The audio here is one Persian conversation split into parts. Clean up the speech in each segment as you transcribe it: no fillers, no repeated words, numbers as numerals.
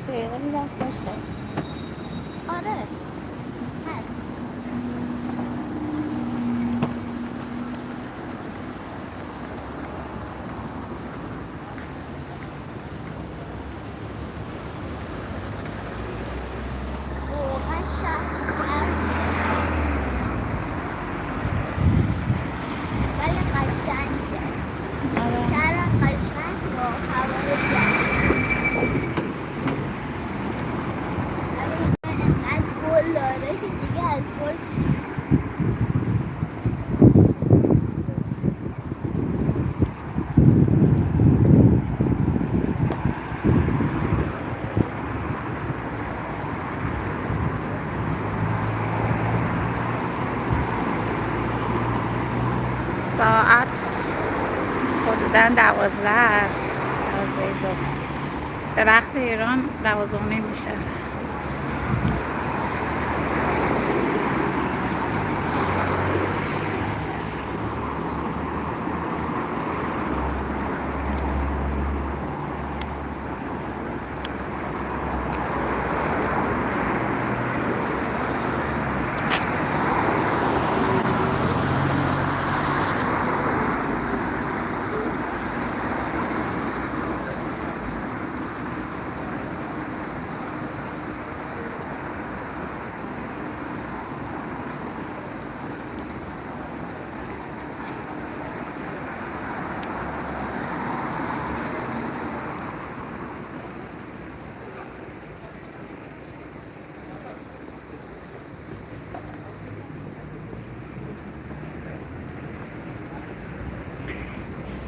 دقیقه دیدم باشه. آره هست. واقعا شهر گرمه ولی قشنگه. آره. شهر قشنگ و هوای گرم. ولی اینقدر گل داره که دیگه از گل ساعت حدوداً 12 است. 12 ظهر. به وقت ایران 12 میشه.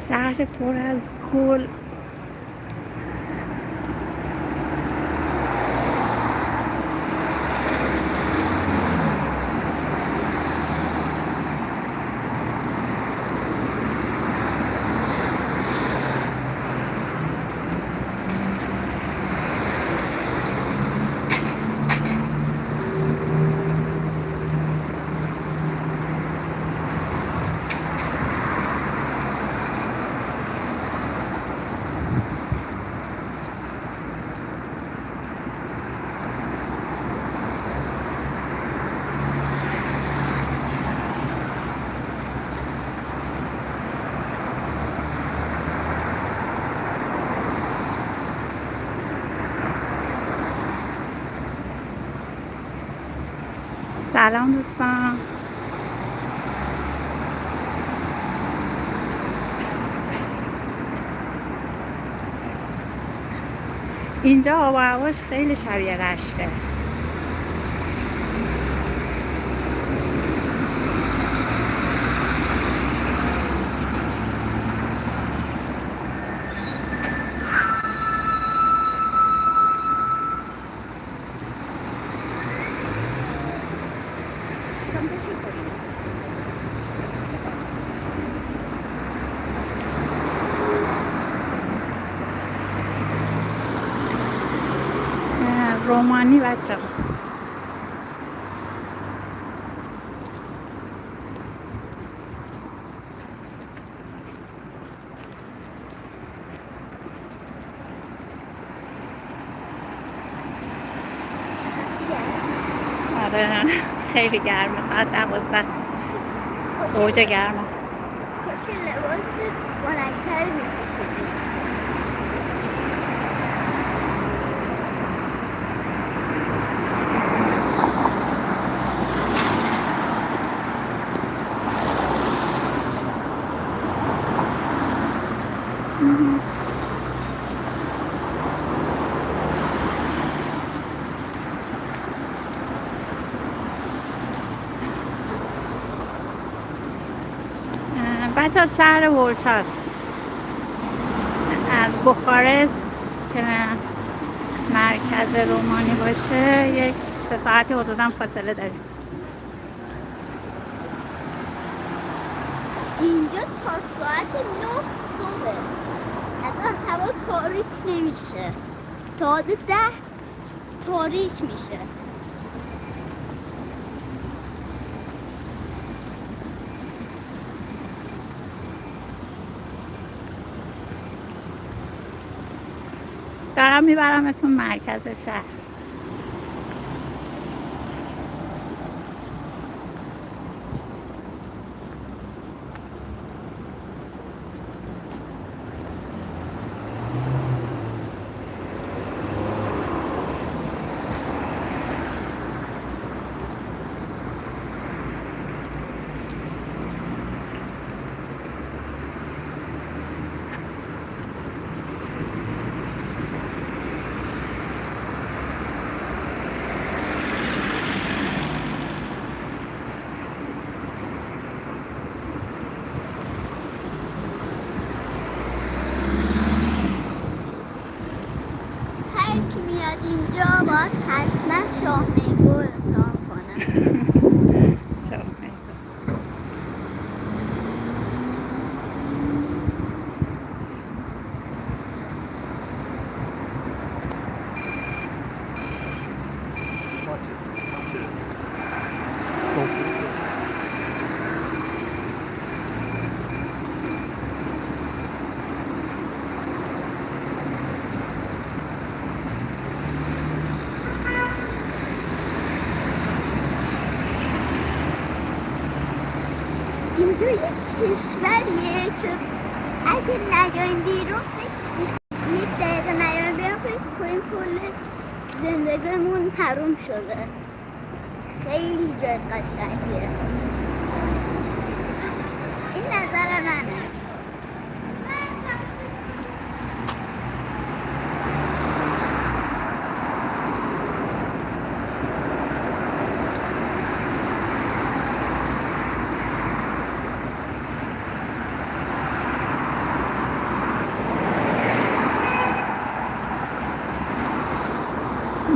شهر پر از گل. سلام دوستان. اینجا آب و هواش خیلی شبیه رشته. رومانی بچه ها. آره خیلی گرمه. ساعت 12 است. اوج گرمه. کاش لباس بلندتری می‌پوشیدی. بچه ها شهر ورچاست. از بخارست که مرکز رومانی باشه یک 3 ساعتی حدودا فاصله داریم. اینجا تا ساعت 9 صبح اصلا هوا تاریک نمیشه. تازه 10 تاریک میشه. دارم میبرمتون مرکز شهر. هر کی میاد اینجا باید حتما شاه مینگو امتحان کنه. اینجا یک کشوریه که اگه نیایم بیرون یک دقیقه نیایم بیرون فکر کنیم کل زندگیمون حروم شده. خیلی جای قشنگیه. این نظر منه.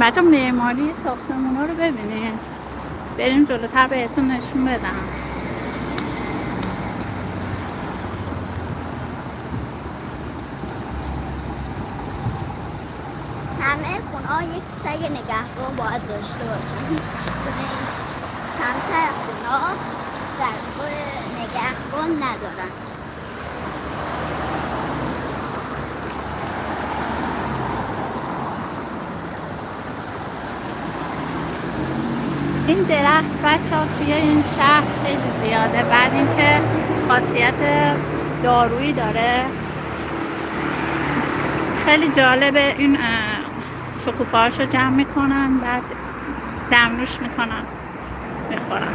بچه معماری ساختمون ها رو ببینید. بریم جلوتر بهتون نشون بدم. همه خونه یک سگ نگهبان باید داشته باشن. هیچ خونه کمتر خونه سگ نگهبان ندارن. این درخت بچه ها توی این شهر خیلی زیاده. بعد اینکه خاصیت دارویی داره، خیلی جالبه. این شکوفه‌هاش رو جمع میکنن، بعد دمنوش میکنن میخورن.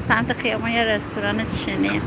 سمت خیابان یه رستوران چینیه.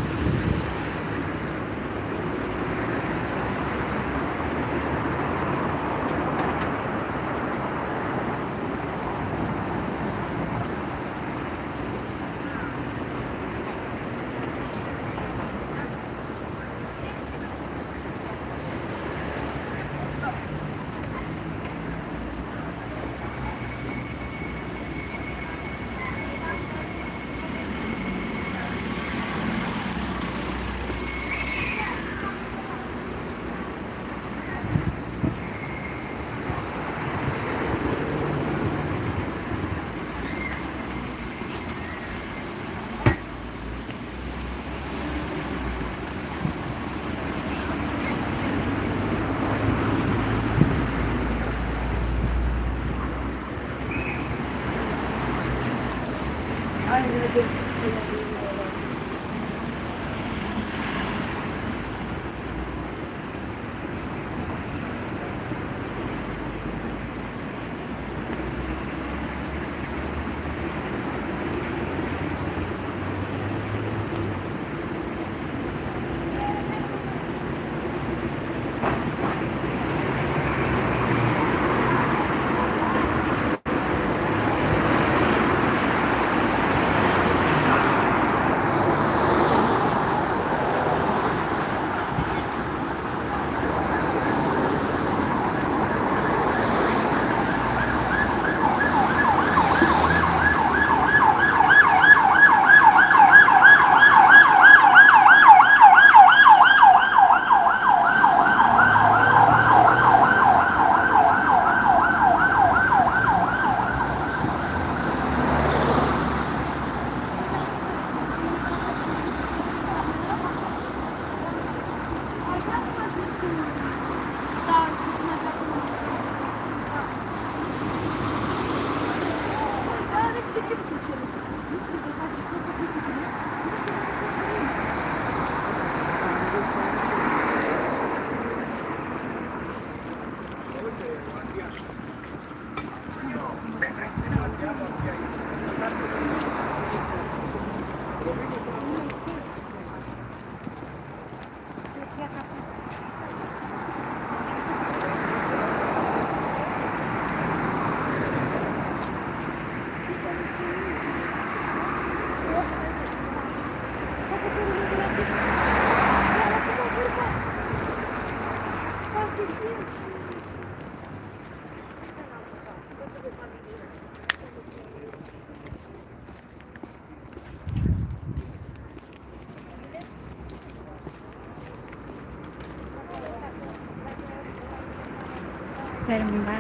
بریم اون بر.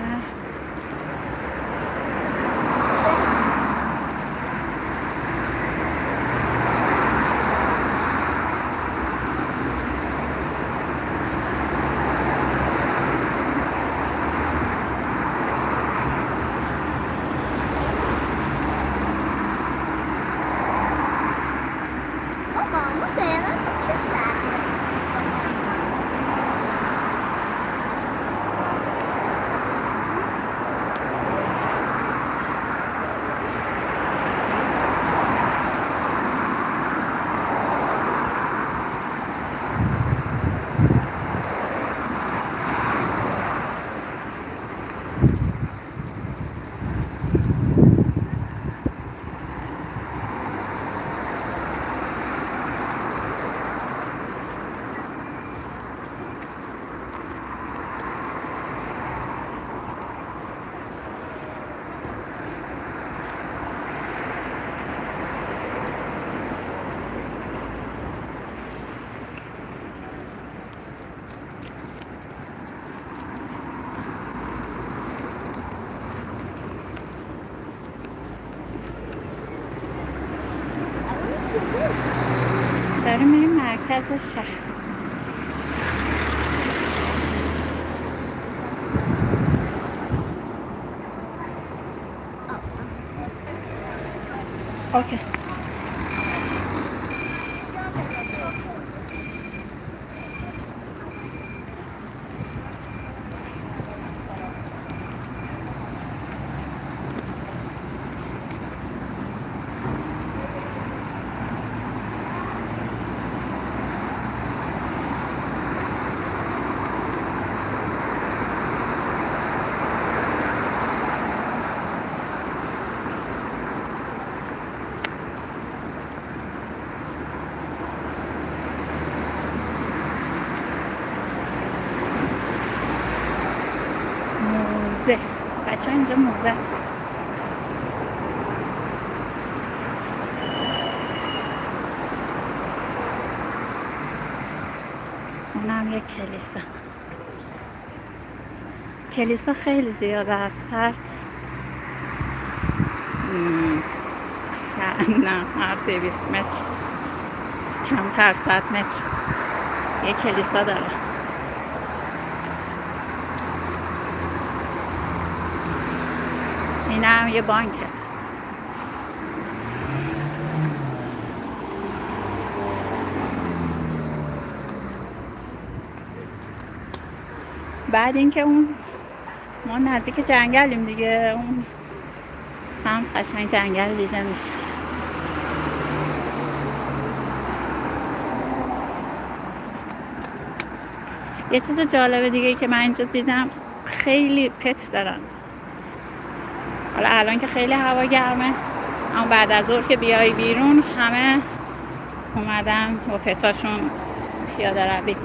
ماما دقیقا تو چه شهری؟ داریم میریم مرکز شهر. اوکی. موزه. بچه ها اینجا موزه است. اونم یک کلیسا. کلیسا خیلی زیاده است. نه هر 200 متر کمتر 100 متر یک کلیسا داره. این هم یه بانکه. بعد اینکه اون ما نزدیک جنگلیم دیگه، اون سمت قشنگ جنگل دیده میشه. یه چیز جالب دیگه که من اینجا دیدم، خیلی پت دارن. حالا الان که خیلی هوا گرمه، اما بعد از ظهر که بیای بیرون همه اومدن با پتاشون پیاده روی.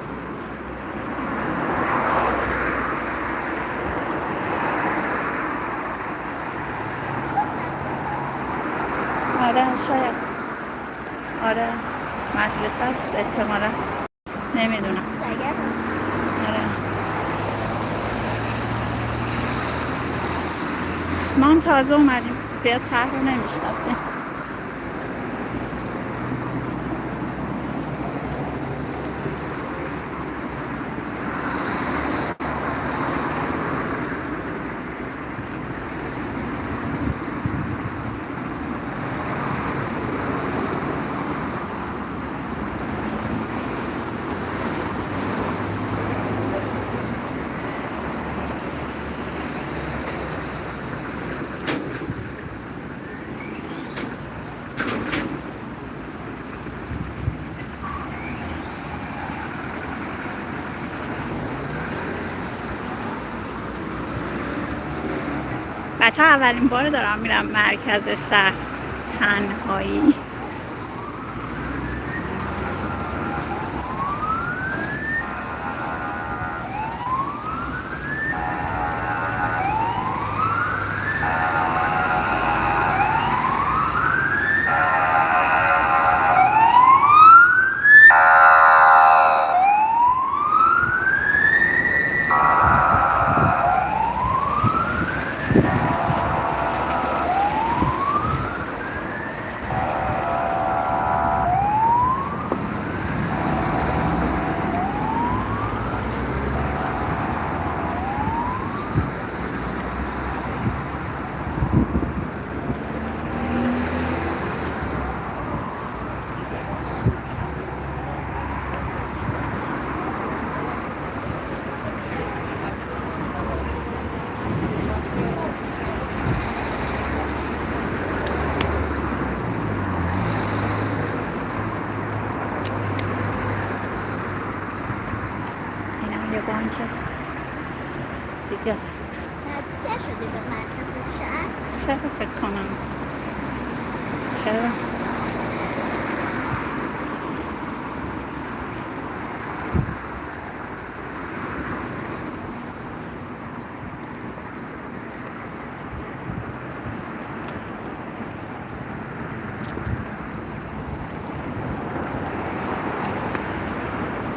آره شاید، آره مدرسه است احتمالا، نمیدونم. آره ما هم تازه اومدیم، زیاد شهر رو نمیشناسیم. بچه ها اولین بار دارم میرم مرکز شهر تنهایی. بانک دیگه است. نزدیک شدی به مرکز شهر؟ چرا فکر کنم؟ چرا؟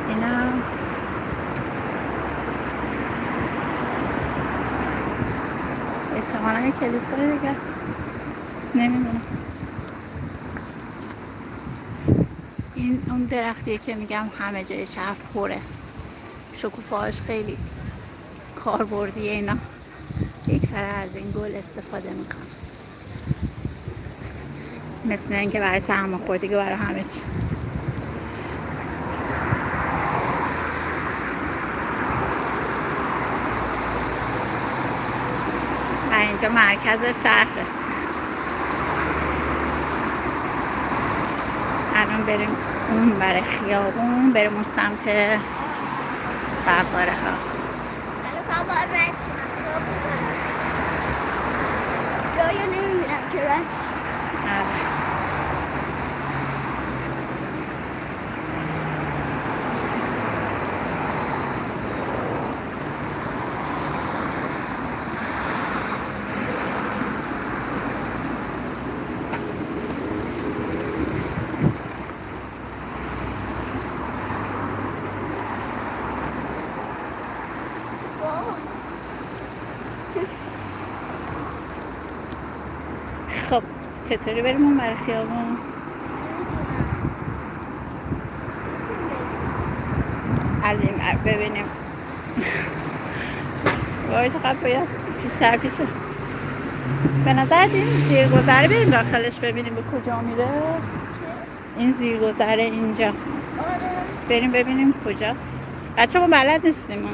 اینا احتمالا کلیسای دیگه است، نمیدونم. این اون درختیه که میگم همه جای شهر پره، شکوفه‌هاش خیلی کاربردیه. اینا یک سر از این گل استفاده میکنن، مثل اینکه برای سرماخوردگی برای همه چی. و اینجا مرکز شهره. الان بریم اون برای خیابون، بریم اون سمت فواره ها. الان فقط باید رد شیم، اصلا جایی نمیبینم که رد شیم. خب چطوری بریم اون برای خیابون؟ از این ببینیم. وای چقدر باید پیشتر پیشه. به نظر این زیرگذره بریم داخلش ببینیم به کجا میره. این زیرگذره اینجا. آره. بریم ببینیم کجاست. بچه ما بلد نیستیم.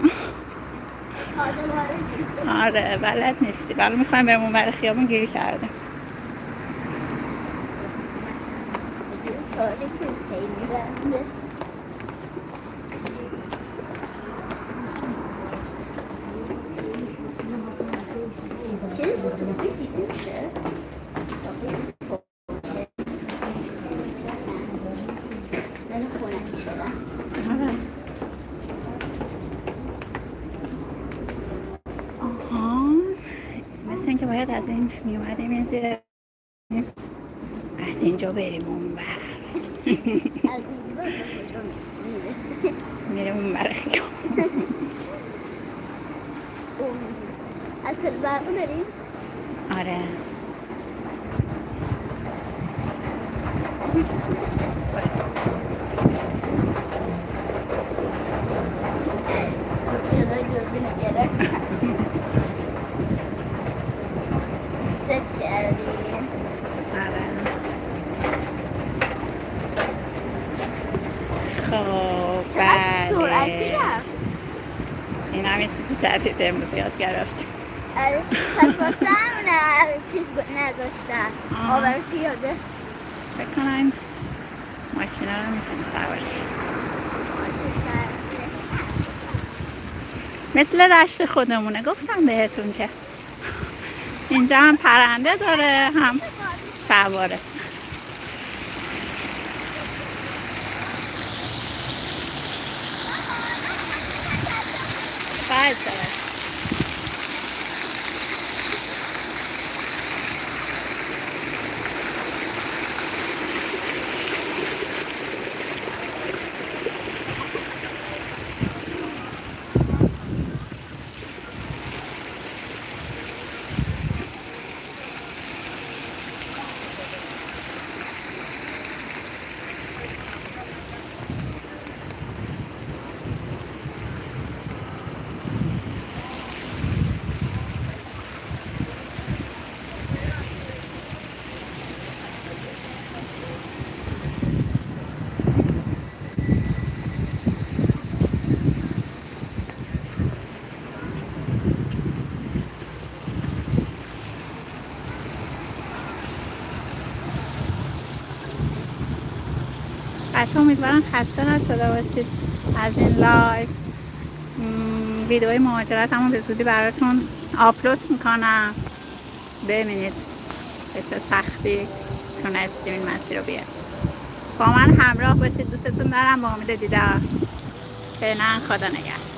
آره بلد نیستیم. الان میخوایم بریم اون برای خیابون، گیر کردیم. مثل اینکه باید از این میومدیم این زیر، از اینجا بریم اون بر. از اینجا به کجا میرسه؟ میریم اون بر خیابون. از پل برقی بریم؟ آره جلوی دوربینو گرفتم. ست کردی؟ آره. خب چقدر سرعتی رفت. این هم یه چیزی جدید امروز یاد گرفتیم. آره پس واسه همونه چیز نذاشتن آور پیاده. فکر کنم ماشینا رو میتونی سوارشی، مثل رشت خودمونه. گفتم بهتون که اینجا هم پرنده داره هم فواره. باید بچه امیدوارم خسته نشده باشید از این لایو. ویدئوی مهاجرت همون به زودی براتون آپلود میکنم. ببینید به چه سختی تونستیم این مسیر رو بیاریم. با من همراه باشید. دوستتون دارم. با امید دیدار. فعلا خدا نگهدار.